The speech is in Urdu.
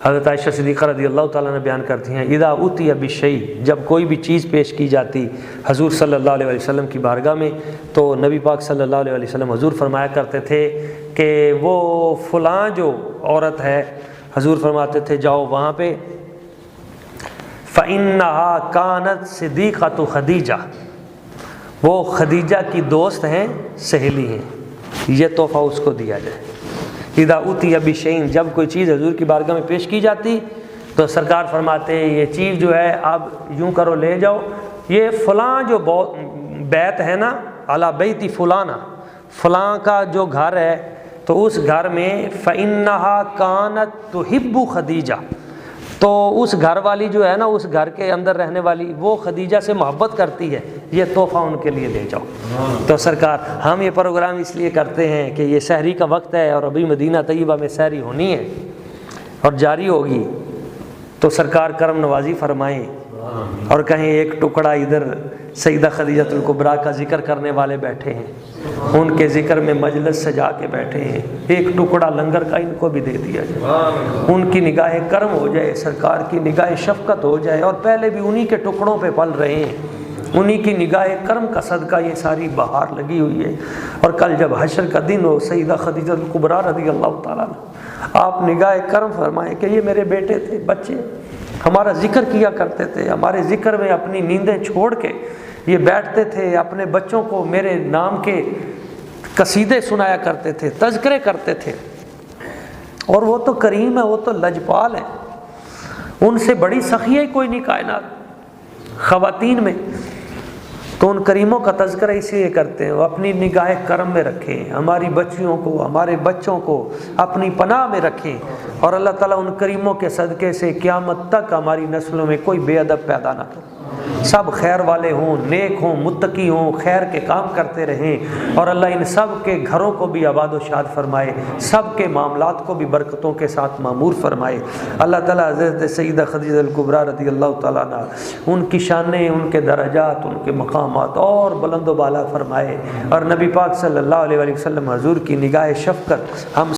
حضرت عائشہ صدیقہ رضی اللہ تعالیٰ نے بیان کرتی ہیں اذا اتی بشیء، جب کوئی بھی چیز پیش کی جاتی حضور صلی اللہ علیہ وسلم کی بارگاہ میں، تو نبی پاک صلی اللہ علیہ وسلم حضور فرمایا کرتے تھے کہ وہ فلاں جو عورت ہے، حضور فرماتے تھے جاؤ وہاں پہ، فَإِنَّهَا كَانَتْ صِدِيقَةُ خدیجہ، وہ خدیجہ کی دوست ہیں، سہیلی ہیں، یہ تحفہ اس کو دیا جائے۔ اذا اتی بشیء، جب کوئی چیز حضور کی بارگاہ میں پیش کی جاتی تو سرکار فرماتے یہ چیز جو ہے اب یوں کرو لے جاؤ، یہ فلاں جو بیت ہے نا، علی بیت فلانا، فلاں کا جو گھر ہے تو اس گھر میں فإنها كانت تحب خدیجہ، تو اس گھر والی جو ہے نا، اس گھر کے اندر رہنے والی وہ خدیجہ سے محبت کرتی ہے، یہ تحفہ ان کے لیے لے جاؤ۔ تو سرکار ہم یہ پروگرام اس لیے کرتے ہیں کہ یہ سحری کا وقت ہے اور ابھی مدینہ طیبہ میں سحری ہونی ہے اور جاری ہوگی، تو سرکار کرم نوازی فرمائیں اور کہیں ایک ٹکڑا ادھر سیدہ خدیجہ الکبریٰ کا ذکر کرنے والے بیٹھے ہیں، ان کے ذکر میں مجلس سجا کے بیٹھے ہیں، ایک ٹکڑا لنگر کا ان کو بھی دے دیا جائے، ان کی نگاہ کرم ہو جائے، سرکار کی نگاہ شفقت ہو جائے، اور پہلے بھی انہی کے ٹکڑوں پہ پل رہے ہیں، انہی کی نگاہ کرم کا صدقہ یہ ساری بہار لگی ہوئی ہے۔ اور کل جب حشر کا دن ہو، سیدہ خدیجہ الکبریٰ رضی اللہ تعالیٰ عنہ، آپ نگاہ کرم فرمائیں کہ یہ میرے بیٹے تھے، بچے ہمارا ذکر کیا کرتے تھے، ہمارے ذکر میں اپنی نیندیں چھوڑ کے یہ بیٹھتے تھے، اپنے بچوں کو میرے نام کے قصیدے سنایا کرتے تھے، تذکرے کرتے تھے، اور وہ تو کریم ہے، وہ تو لجپال ہے، ان سے بڑی سخی ہے کوئی نہیں کائنات خواتین میں، تو ان کریموں کا تذکرہ اس لیے کرتے ہیں، وہ اپنی نگاہ کرم میں رکھیں، ہماری بچیوں کو، ہمارے بچوں کو اپنی پناہ میں رکھیں، اور اللہ تعالیٰ ان کریموں کے صدقے سے قیامت تک ہماری نسلوں میں کوئی بے ادب پیدا نہ کرے، سب خیر والے ہوں، نیک ہوں، متقی ہوں، خیر کے کام کرتے رہیں، اور اللہ ان سب کے گھروں کو بھی آباد و شاد فرمائے، سب کے معاملات کو بھی برکتوں کے ساتھ معمور فرمائے۔ اللہ تعالیٰ حضرت سیدہ خدیجہ الکبریٰ رضی اللہ تعالیٰ عنہ ان کی شانیں، ان کے درجات، ان کے مقامات اور بلند و بالا فرمائے، اور نبی پاک صلی اللہ علیہ وسلم حضور کی نگاہ شفقت ہم